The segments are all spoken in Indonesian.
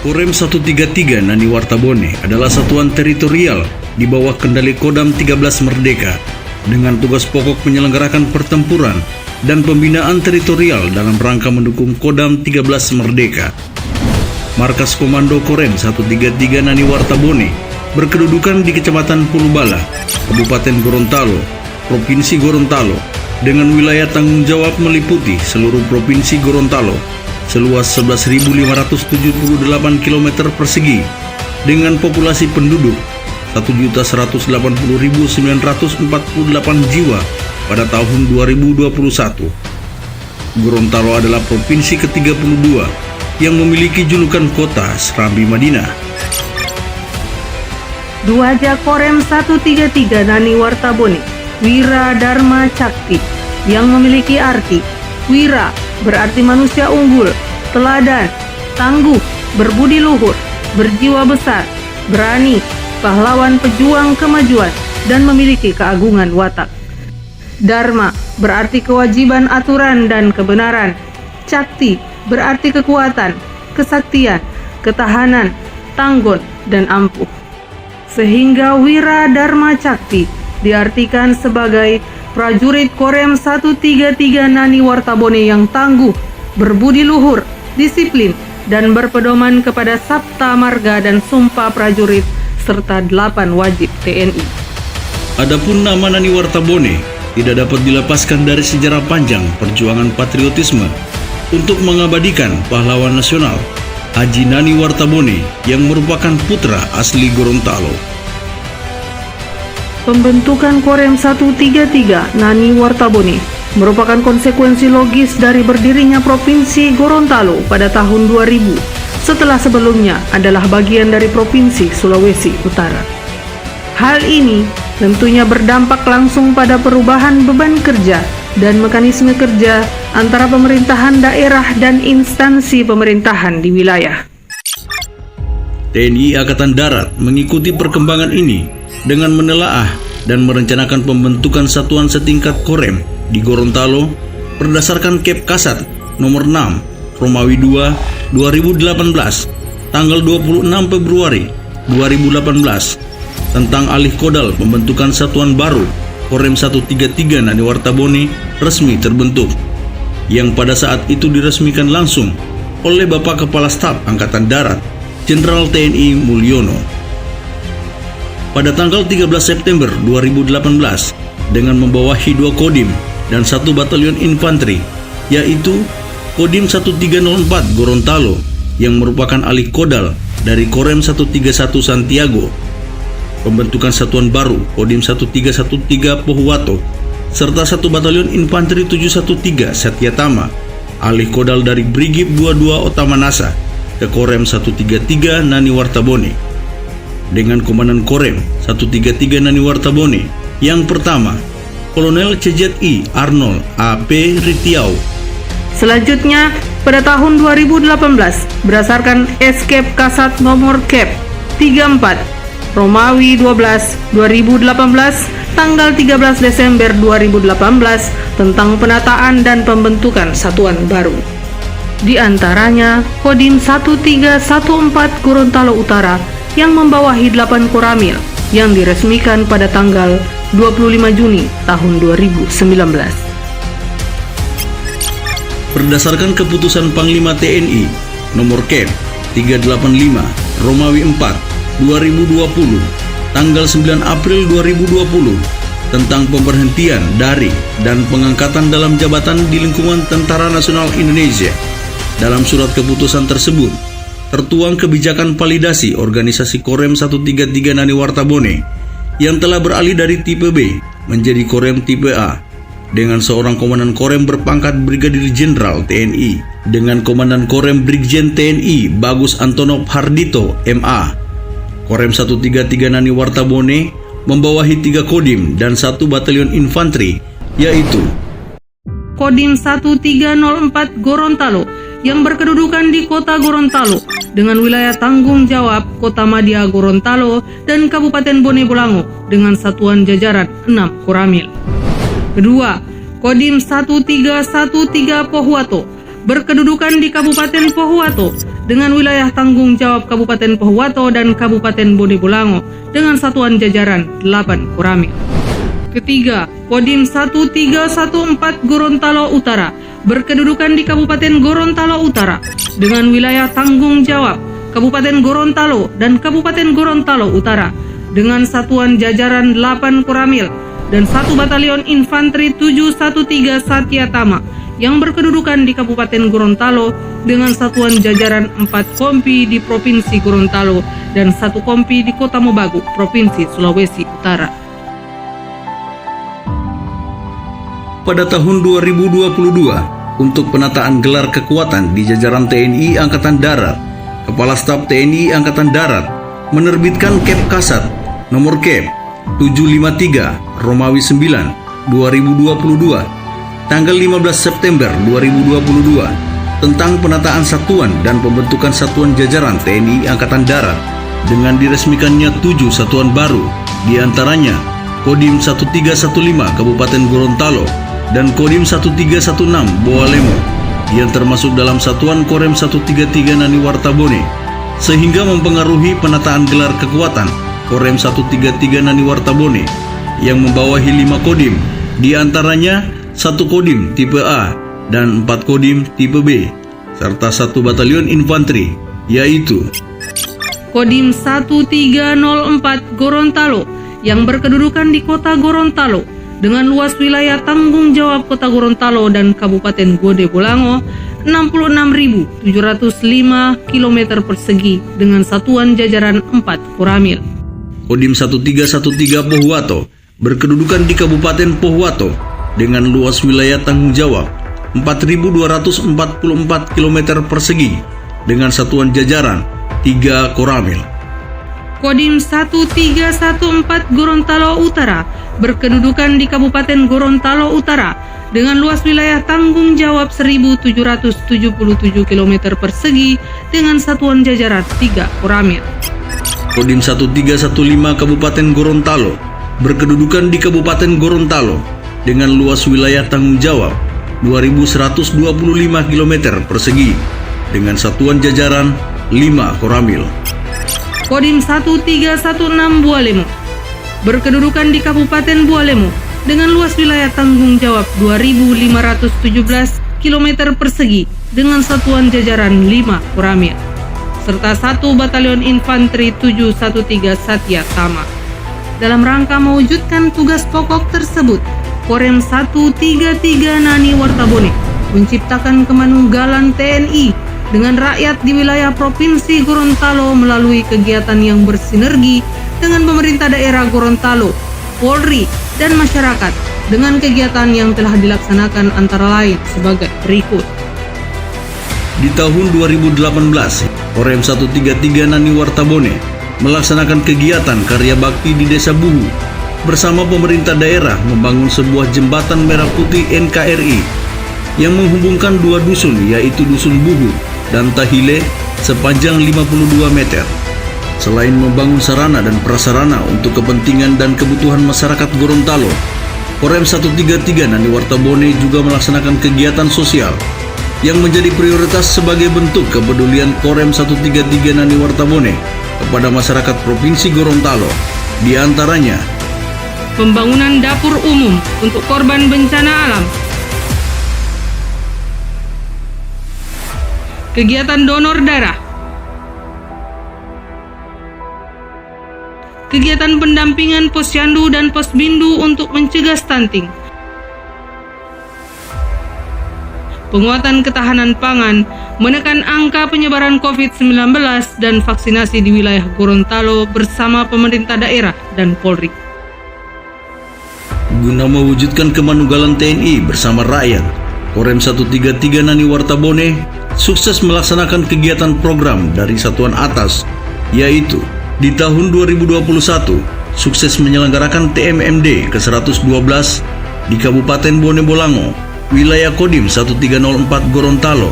Korem 133 Nani Wartabone adalah satuan teritorial di bawah kendali Kodam 13 Merdeka dengan tugas pokok menyelenggarakan pertempuran dan pembinaan teritorial dalam rangka mendukung Kodam 13 Merdeka. Markas Komando Korem 133 Nani Wartabone berkedudukan di Kecamatan Pulubala, Kabupaten Gorontalo, Provinsi Gorontalo, dengan wilayah tanggung jawab meliputi seluruh Provinsi Gorontalo seluas 11.578 km persegi dengan populasi penduduk 1.180.948 jiwa pada tahun 2021. Gorontalo adalah provinsi ke-32 yang memiliki julukan kota Serambi Madinah. Dwaja Korem 133 Nani Wartabone Wira Dharma Cakti yang memiliki arti wira berarti manusia unggul, teladan, tangguh, berbudi luhur, berjiwa besar, berani, pahlawan pejuang kemajuan, dan memiliki keagungan watak. Dharma berarti kewajiban, aturan, dan kebenaran. Cakti berarti kekuatan, kesaktian, ketahanan, tanggon, dan ampuh. Sehingga Wira Dharma Cakti diartikan sebagai prajurit Korem 133 Nani Wartabone yang tangguh, berbudi luhur, disiplin, dan berpedoman kepada Sabta Marga dan Sumpah Prajurit serta 8 wajib TNI. Adapun nama Nani Wartabone tidak dapat dilepaskan dari sejarah panjang perjuangan patriotisme untuk mengabadikan pahlawan nasional Haji Nani Wartabone yang merupakan putra asli Gorontalo. Pembentukan Korem 133 Nani Wartabone merupakan konsekuensi logis dari berdirinya Provinsi Gorontalo pada tahun 2000 setelah sebelumnya adalah bagian dari Provinsi Sulawesi Utara. Hal ini tentunya berdampak langsung pada perubahan beban kerja dan mekanisme kerja antara pemerintahan daerah dan instansi pemerintahan di wilayah. TNI Angkatan Darat mengikuti perkembangan ini dengan menelaah dan merencanakan pembentukan satuan setingkat Korem di Gorontalo berdasarkan Kep Kasat nomor 6 Romawi 2 2018 tanggal 26 Februari 2018 tentang alih kodal pembentukan satuan baru Korem 133 Nani Wartabone resmi terbentuk, yang pada saat itu diresmikan langsung oleh Bapak Kepala Staf Angkatan Darat Jenderal TNI Mulyono. Pada tanggal 13 September 2018 dengan membawahi 2 Kodim dan 1 Batalion Infanteri, yaitu Kodim 1304 Gorontalo yang merupakan alih kodal dari Korem 131 Santiago, pembentukan satuan baru Kodim 1313 Pohuwato, serta 1 Batalion Infanteri 713 Satyatama, alih kodal dari Brigif 22 Otamanasa ke Korem 133 Nani Wartabone dengan Komandan Korem 133 Nani Wartabone yang pertama, Kolonel CZI Arnold A.P. Ritiau. Selanjutnya, pada tahun 2018, berdasarkan Eskep Kasat nomor Kep 34 Romawi 12 2018 tanggal 13 Desember 2018 tentang penataan dan pembentukan satuan baru. Di antaranya Kodim 1314 Gorontalo Utara yang membawahi 8 Koramil yang diresmikan pada tanggal 25 Juni tahun 2019. Berdasarkan keputusan Panglima TNI nomor Kep 385 Romawi 4 2020 tanggal 9 April 2020 tentang pemberhentian dari dan pengangkatan dalam jabatan di lingkungan Tentara Nasional Indonesia. Dalam surat keputusan tersebut tertuang kebijakan validasi organisasi Korem 133 Nani Wartabone yang telah beralih dari tipe B menjadi Korem tipe A dengan seorang komandan Korem berpangkat Brigadir Jenderal TNI dengan Komandan Korem Brigjen TNI Bagus Antonov Hardito MA. Korem 133 Nani Wartabone membawahi 3 Kodim dan 1 Batalion Infanteri, yaitu Kodim 1304 Gorontalo yang berkedudukan di Kota Gorontalo dengan wilayah tanggung jawab Kota Madia Gorontalo dan Kabupaten Bone Bolango dengan satuan jajaran 6 Koramil. Kedua, Kodim 1313 Pohuwato berkedudukan di Kabupaten Pohuwato dengan wilayah tanggung jawab Kabupaten Pohuwato dan Kabupaten Bone Bolango dengan satuan jajaran 8 Koramil. Ketiga, Kodim 1314 Gorontalo Utara berkedudukan di Kabupaten Gorontalo Utara dengan wilayah tanggung jawab Kabupaten Gorontalo dan Kabupaten Gorontalo Utara dengan satuan jajaran 8 Koramil dan 1 Batalion Infanteri 713 Satya Tama yang berkedudukan di Kabupaten Gorontalo dengan satuan jajaran 4 kompi di Provinsi Gorontalo dan 1 kompi di Kota Mobagu, Provinsi Sulawesi Utara. Pada tahun 2022, untuk penataan gelar kekuatan di jajaran TNI Angkatan Darat, Kepala Staf TNI Angkatan Darat menerbitkan Kep Kasat nomor Kep 753 Romawi 9 2022 tanggal 15 September 2022 tentang penataan satuan dan pembentukan satuan jajaran TNI Angkatan Darat dengan diresmikannya 7 satuan baru, diantaranya Kodim 1315 Kabupaten Gorontalo dan Kodim 1316 Boalemo yang termasuk dalam satuan Korem 133 Nani Wartabone, sehingga mempengaruhi penataan gelar kekuatan Korem 133 Nani Wartabone yang membawahi 5 kodim, diantaranya 1 kodim tipe A dan 4 kodim tipe B, serta 1 batalion infanteri, yaitu Kodim 1304 Gorontalo yang berkedudukan di Kota Gorontalo dengan luas wilayah tanggung jawab Kota Gorontalo dan Kabupaten Bone Bolango 66.705 km persegi dengan satuan jajaran 4 Koramil. Kodim 1313 Pohuwato berkedudukan di Kabupaten Pohuwato dengan luas wilayah tanggung jawab 4.244 km persegi dengan satuan jajaran 3 Koramil. Kodim 1314 Gorontalo Utara berkedudukan di Kabupaten Gorontalo Utara dengan luas wilayah tanggung jawab 1.777 km persegi dengan satuan jajaran 3 Koramil. Kodim 1315 Kabupaten Gorontalo berkedudukan di Kabupaten Gorontalo dengan luas wilayah tanggung jawab 2.125 km persegi dengan satuan jajaran 5 Koramil. Kodim 1316 Boalemo berkedudukan di Kabupaten Boalemo dengan luas wilayah tanggung jawab 2.517 km persegi dengan satuan jajaran 5 Koramil, serta 1 Batalion Infanteri 713 Satya Tama. Dalam rangka mewujudkan tugas pokok tersebut, Korem 133 Nani Wartabone menciptakan kemanunggalan TNI dengan rakyat di wilayah Provinsi Gorontalo melalui kegiatan yang bersinergi dengan pemerintah daerah Gorontalo, Polri, dan masyarakat dengan kegiatan yang telah dilaksanakan antara lain sebagai berikut. Di tahun 2018, Korem 133 Nani Wartabone melaksanakan kegiatan karya bakti di Desa Buhu bersama pemerintah daerah membangun sebuah jembatan merah putih NKRI yang menghubungkan 2 dusun, yaitu Dusun Buhu dan Tahile sepanjang 52 meter. Selain membangun sarana dan prasarana untuk kepentingan dan kebutuhan masyarakat Gorontalo, Korem 133 Nani Wartabone juga melaksanakan kegiatan sosial yang menjadi prioritas sebagai bentuk kepedulian Korem 133 Nani Wartabone kepada masyarakat Provinsi Gorontalo, di antaranya pembangunan dapur umum untuk korban bencana alam, kegiatan donor darah, kegiatan pendampingan posyandu dan posbindu untuk mencegah stunting, penguatan ketahanan pangan, menekan angka penyebaran COVID-19 dan vaksinasi di wilayah Gorontalo bersama pemerintah daerah dan Polri. Guna mewujudkan kemanunggalan TNI bersama rakyat, Korem 133 Nani Wartabone sukses melaksanakan kegiatan program dari satuan atas, yaitu di tahun 2021 sukses menyelenggarakan TMMD ke-112 di Kabupaten Bone Bolango, wilayah Kodim 1304 Gorontalo,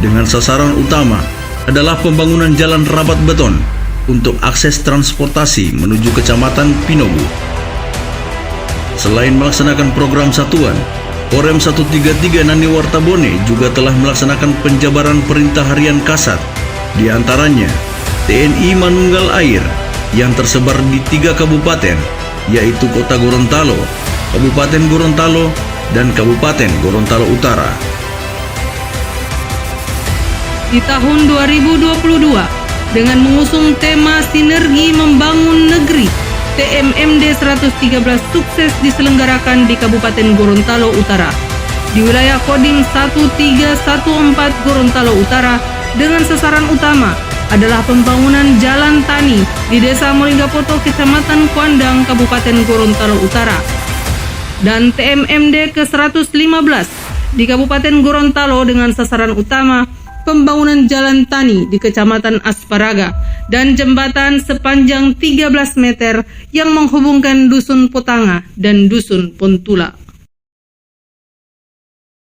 dengan sasaran utama adalah pembangunan jalan rapat beton untuk akses transportasi menuju Kecamatan Pinobu. Selain melaksanakan program satuan, Korem 133 Nani Wartabone juga telah melaksanakan penjabaran perintah harian Kasat Di antaranya TNI Manunggal Air yang tersebar di 3 kabupaten, yaitu Kota Gorontalo, Kabupaten Gorontalo, dan Kabupaten Gorontalo Utara. Di tahun 2022, dengan mengusung tema Sinergi Membangun Negeri, TMMD 113 sukses diselenggarakan di Kabupaten Gorontalo Utara. Di wilayah Kodim 1314 Gorontalo Utara, dengan sasaran utama adalah pembangunan jalan tani di Desa Moringgapoto, Kecamatan Kuandang, Kabupaten Gorontalo Utara. Dan TMMD ke-115 di Kabupaten Gorontalo dengan sasaran utama pembangunan jalan tani di Kecamatan Asparaga dan jembatan sepanjang 13 meter yang menghubungkan Dusun Potanga dan Dusun Pontula.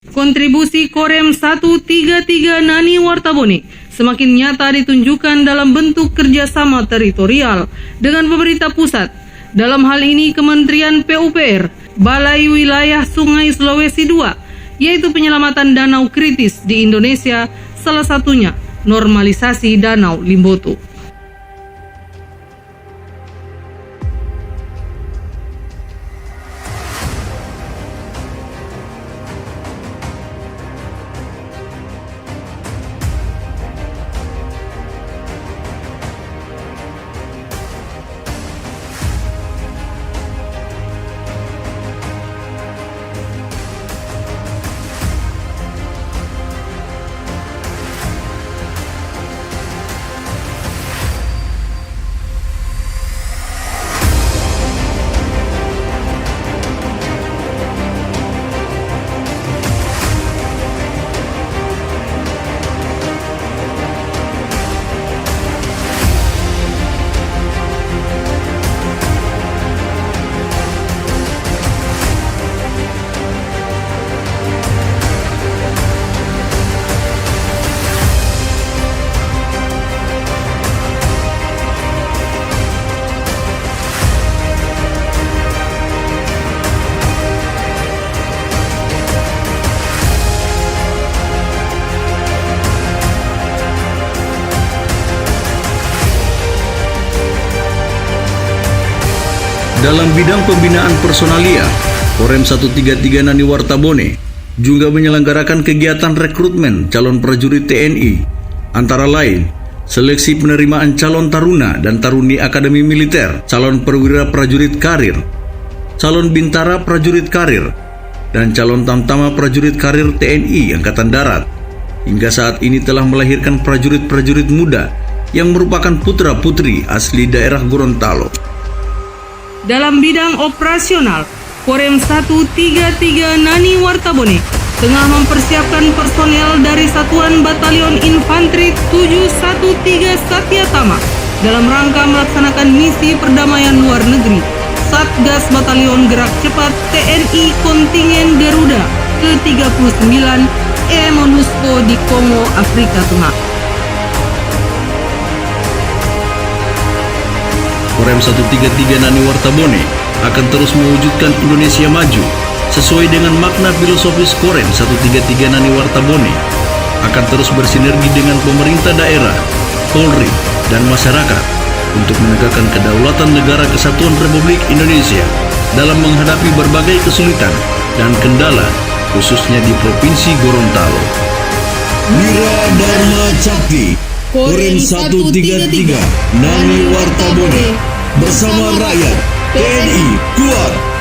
Kontribusi Korem 133 Nani Wartabone semakin nyata ditunjukkan dalam bentuk kerjasama teritorial dengan pemerintah pusat. Dalam hal ini Kementerian PUPR, Balai Wilayah Sungai Sulawesi II, yaitu penyelamatan danau kritis di Indonesia, salah satunya normalisasi Danau Limboto. Dalam bidang pembinaan personalia, Korem 133 Nani Wartabone juga menyelenggarakan kegiatan rekrutmen calon prajurit TNI, antara lain seleksi penerimaan calon taruna dan taruni Akademi Militer, calon perwira prajurit karir, calon bintara prajurit karir, dan calon tamtama prajurit karir TNI Angkatan Darat. Hingga saat ini telah melahirkan prajurit-prajurit muda yang merupakan putra-putri asli daerah Gorontalo. Dalam bidang operasional, Korem 133 Nani Wartabone tengah mempersiapkan personel dari Satuan Batalion Infanteri 713 Satyatama dalam rangka melaksanakan misi perdamaian luar negeri Satgas Batalion Gerak Cepat TNI Kontingen Garuda ke-39 MONUSCO di Kongo, Afrika Tengah. Korem 133 Nani Wartabone akan terus mewujudkan Indonesia maju sesuai dengan makna filosofis Korem 133 Nani Wartabone, akan terus bersinergi dengan pemerintah daerah, Polri, dan masyarakat untuk menegakkan kedaulatan negara kesatuan Republik Indonesia dalam menghadapi berbagai kesulitan dan kendala, khususnya di Provinsi Gorontalo. Wira Dharma Cakti, Korem 133 Nani Wartabone, bersama rakyat TNI kuat.